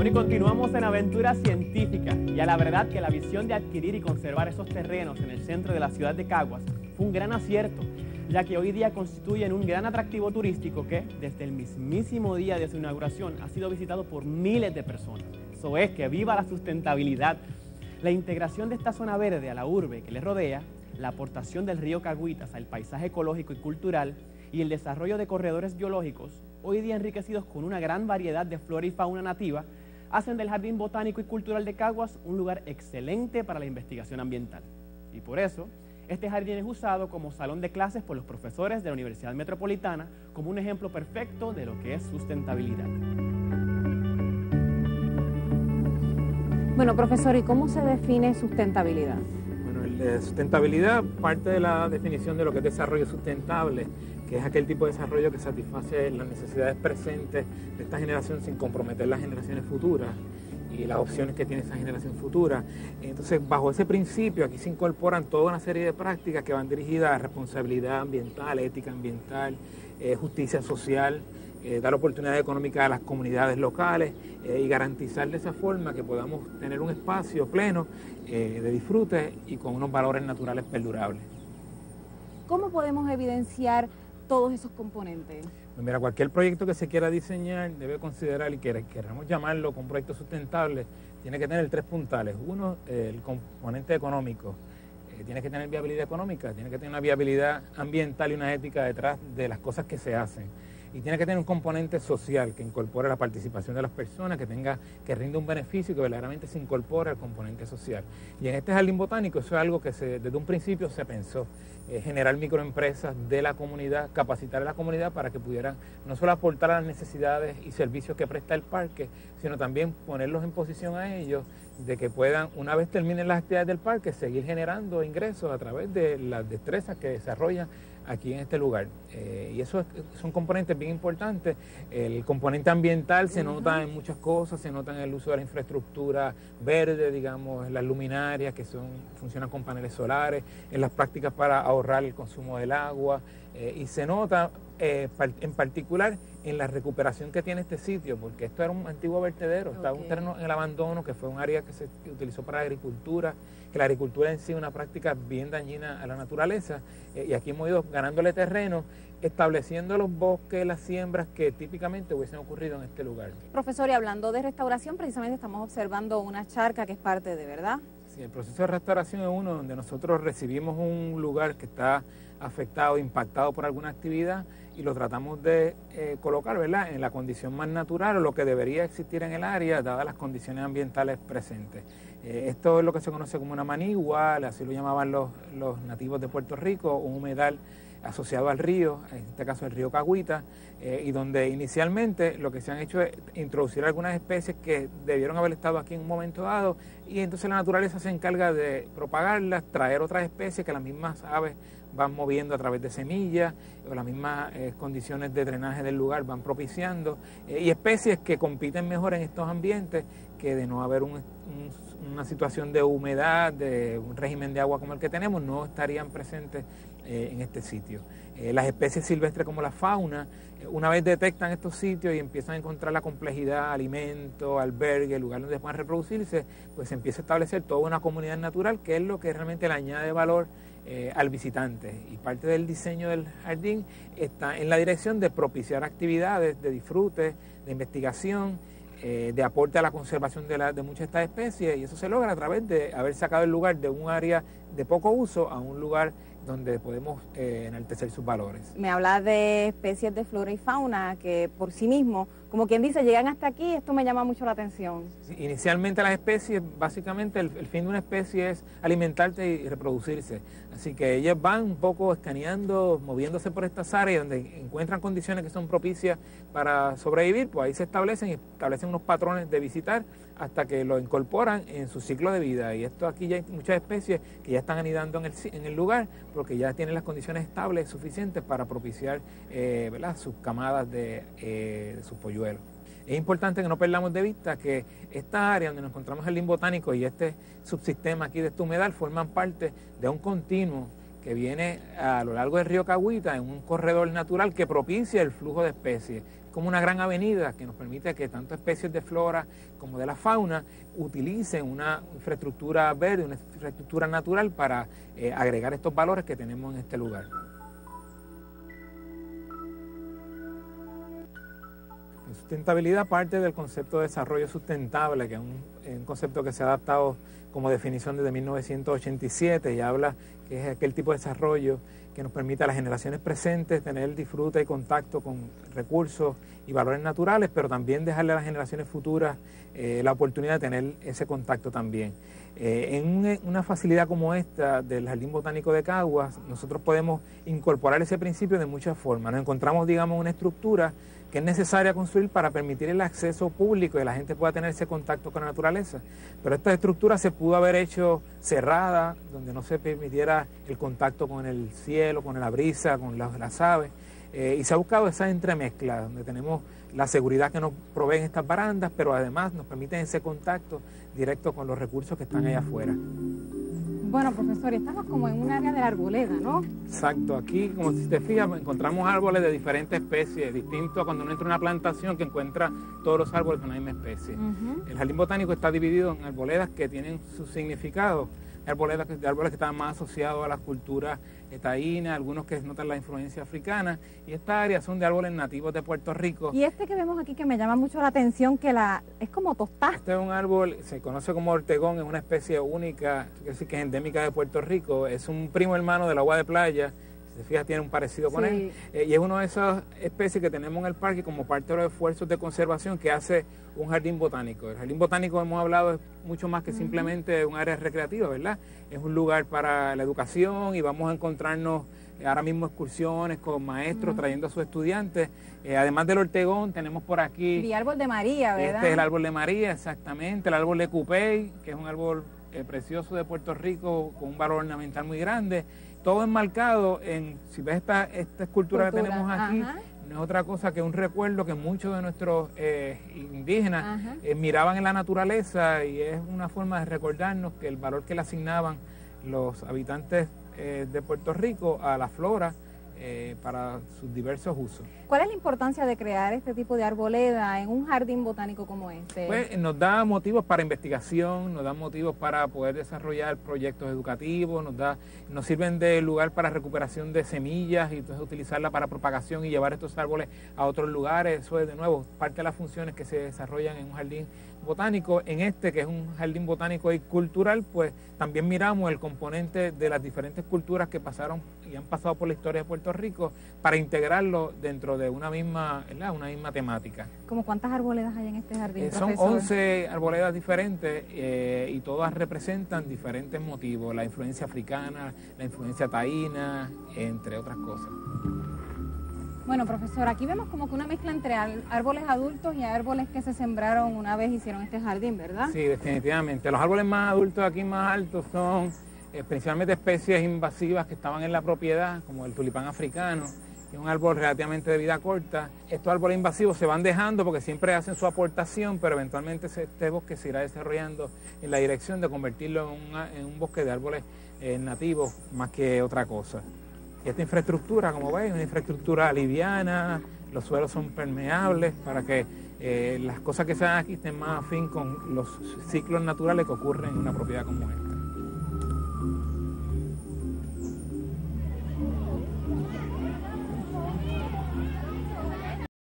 Bueno, y continuamos en aventura científica. Y a la verdad que la visión de adquirir y conservar esos terrenos en el centro de la ciudad de Caguas fue un gran acierto, ya que hoy día constituyen un gran atractivo turístico que, desde el mismísimo día de su inauguración, ha sido visitado por miles de personas. Eso es, que viva la sustentabilidad. La integración de esta zona verde a la urbe que le rodea, la aportación del río Caguitas al paisaje ecológico y cultural y el desarrollo de corredores biológicos, hoy día enriquecidos con una gran variedad de flora y fauna nativa, hacen del Jardín Botánico y Cultural de Caguas un lugar excelente para la investigación ambiental. Y por eso, este jardín es usado como salón de clases por los profesores de la Universidad Metropolitana como un ejemplo perfecto de lo que es sustentabilidad. Bueno, profesor, ¿y cómo se define sustentabilidad? Bueno, sustentabilidad parte de la definición de lo que es desarrollo sustentable, que es aquel tipo de desarrollo que satisface las necesidades presentes de esta generación sin comprometer las generaciones futuras y las opciones que tiene esa generación futura. Entonces, bajo ese principio, aquí se incorporan toda una serie de prácticas que van dirigidas a responsabilidad ambiental, ética ambiental, justicia social, dar oportunidad económica a las comunidades locales y garantizar de esa forma que podamos tener un espacio pleno de disfrute y con unos valores naturales perdurables. ¿Cómo podemos evidenciar todos esos componentes? Pues mira, cualquier proyecto que se quiera diseñar debe considerar, y queramos llamarlo con un proyecto sustentable, tiene que tener tres puntales. Uno, el componente económico. Tiene que tener viabilidad económica, tiene que tener una viabilidad ambiental y una ética detrás de las cosas que se hacen. Y tiene que tener un componente social que incorpore la participación de las personas, que rinda un beneficio y que verdaderamente se incorpore al componente social. Y en este jardín botánico eso es algo que desde un principio se pensó, generar microempresas de la comunidad, capacitar a la comunidad para que pudieran no solo aportar a las necesidades y servicios que presta el parque, sino también ponerlos en posición a ellos de que puedan, una vez terminen las actividades del parque, seguir generando ingresos a través de las destrezas que desarrollan aquí en este lugar. Y eso son componentes bien importantes. El componente ambiental se nota en muchas cosas, se nota en el uso de la infraestructura verde, digamos, en las luminarias que funcionan con paneles solares, en las prácticas para ahorrar el consumo del agua, y se nota en particular en la recuperación que tiene este sitio, porque esto era un antiguo vertedero, estaba un terreno en el abandono, que fue un área que se utilizó para la agricultura, que la agricultura en sí es una práctica bien dañina a la naturaleza, y aquí hemos ido ganándole terreno, estableciendo los bosques, las siembras que típicamente hubiesen ocurrido en este lugar. Profesor, y hablando de restauración, precisamente estamos observando una charca que es parte de, ¿verdad? Sí, el proceso de restauración es uno donde nosotros recibimos un lugar que está afectado, impactado por alguna actividad y lo tratamos de colocar, ¿verdad?, en la condición más natural o lo que debería existir en el área, dadas las condiciones ambientales presentes. Esto es lo que se conoce como una manigua, así lo llamaban los nativos de Puerto Rico, un humedal asociado al río, en este caso el río Caguitas, y donde inicialmente lo que se han hecho es introducir algunas especies que debieron haber estado aquí en un momento dado, y entonces la naturaleza se encarga de propagarlas, traer otras especies que las mismas aves van moviendo a través de semillas, o las mismas condiciones de drenaje del lugar van propiciando, y especies que compiten mejor en estos ambientes que de no haber una situación de humedad, de un régimen de agua como el que tenemos, no estarían presentes en este sitio. Las especies silvestres como la fauna, una vez detectan estos sitios y empiezan a encontrar la complejidad, alimento, albergue, lugar donde puedan reproducirse, pues se empieza a establecer toda una comunidad natural que es lo que realmente le añade valor al visitante. Y parte del diseño del jardín está en la dirección de propiciar actividades de disfrute, de investigación, de aporte a la conservación de muchas de estas especies, y eso se logra a través de haber sacado el lugar de un área de poco uso a un lugar donde podemos enaltecer sus valores. Me habla de especies de flora y fauna que por sí mismo, como quien dice, llegan hasta aquí, esto me llama mucho la atención. Sí, inicialmente las especies, básicamente el fin de una especie es alimentarse y reproducirse, así que ellas van un poco escaneando, moviéndose por estas áreas donde encuentran condiciones que son propicias para sobrevivir, pues ahí se establecen unos patrones de visitar hasta que lo incorporan en su ciclo de vida. Y esto aquí ya hay muchas especies que ya están anidando en el lugar porque ya tienen las condiciones estables suficientes para propiciar ¿verdad?, sus camadas de sus polluelos. Es importante que no perdamos de vista que esta área donde nos encontramos el jardín botánico y este subsistema aquí de este humedal forman parte de un continuo que viene a lo largo del río Cahuita en un corredor natural que propicia el flujo de especies. Como una gran avenida que nos permite que tanto especies de flora como de la fauna utilicen una infraestructura verde, una infraestructura natural para agregar estos valores que tenemos en este lugar. La sustentabilidad parte del concepto de desarrollo sustentable, que es un concepto que se ha adaptado como definición desde 1987 y habla que es aquel tipo de desarrollo que nos permite a las generaciones presentes tener disfrute y contacto con recursos y valores naturales, pero también dejarle a las generaciones futuras la oportunidad de tener ese contacto también. En una facilidad como esta del Jardín Botánico de Caguas, nosotros podemos incorporar ese principio de muchas formas. Nos encontramos, digamos, una estructura que es necesaria construir para permitir el acceso público y que la gente pueda tener ese contacto con la naturaleza. Pero esta estructura se pudo haber hecho cerrada, donde no se permitiera el contacto con el cielo, con la brisa, con las aves. Y se ha buscado esa entremezcla, donde tenemos la seguridad que nos proveen estas barandas, pero además nos permiten ese contacto directo con los recursos que están allá afuera. Bueno, profesor, estamos como en un área de la arboleda, ¿no? Exacto, aquí, como si te fijas, encontramos árboles de diferentes especies, distinto a cuando uno entra a una plantación que encuentra todos los árboles de una misma especie. El jardín botánico está dividido en arboledas que tienen su significado. Hay árboles que están más asociados a las culturas taínas, algunos que notan la influencia africana, y esta área son de árboles nativos de Puerto Rico. Y este que vemos aquí que me llama mucho la atención, que es como tostá. Este es un árbol, se conoce como ortegón, es una especie única, quiere decir que es endémica de Puerto Rico, es un primo hermano del agua de playa. Si te fijas, tiene un parecido con él. Y es una de esas especies que tenemos en el parque como parte de los esfuerzos de conservación que hace un jardín botánico. El jardín botánico, hemos hablado, es mucho más que simplemente un área recreativa, ¿verdad? Es un lugar para la educación y vamos a encontrarnos ahora mismo excursiones con maestros trayendo a sus estudiantes. Además del ortegón, tenemos por aquí... Y árbol de María, ¿verdad? Este es el árbol de María, exactamente. El árbol de Cupey, que es un árbol precioso de Puerto Rico con un valor ornamental muy grande. Todo enmarcado en, si ves esta escultura que tenemos aquí, no es otra cosa que un recuerdo que muchos de nuestros indígenas miraban en la naturaleza, y es una forma de recordarnos que el valor que le asignaban los habitantes de Puerto Rico a la flora para sus diversos usos. ¿Cuál es la importancia de crear este tipo de arboleda en un jardín botánico como este? Pues nos da motivos para investigación, nos da motivos para poder desarrollar proyectos educativos, nos sirven de lugar para recuperación de semillas y entonces utilizarla para propagación y llevar estos árboles a otros lugares. Eso es, de nuevo, parte de las funciones que se desarrollan en un jardín botánico. En este, que es un jardín botánico y cultural, pues también miramos el componente de las diferentes culturas que pasaron y han pasado por la historia de Puerto Rico para integrarlo dentro de una misma temática. ¿Cómo cuántas arboledas hay en este jardín, Son profesor? 11 arboledas diferentes y todas representan diferentes motivos, la influencia africana, la influencia taína, entre otras cosas. Bueno, profesor, aquí vemos como que una mezcla entre árboles adultos y árboles que se sembraron una vez hicieron este jardín, ¿verdad? Sí, definitivamente. Los árboles más adultos aquí, más altos, son principalmente especies invasivas que estaban en la propiedad, como el tulipán africano, que es un árbol relativamente de vida corta. Estos árboles invasivos se van dejando porque siempre hacen su aportación, pero eventualmente este bosque se irá desarrollando en la dirección de convertirlo en un bosque de árboles nativos más que otra cosa. Y esta infraestructura, como veis, es una infraestructura liviana, los suelos son permeables para que las cosas que se dan aquí estén más afín con los ciclos naturales que ocurren en una propiedad como esta.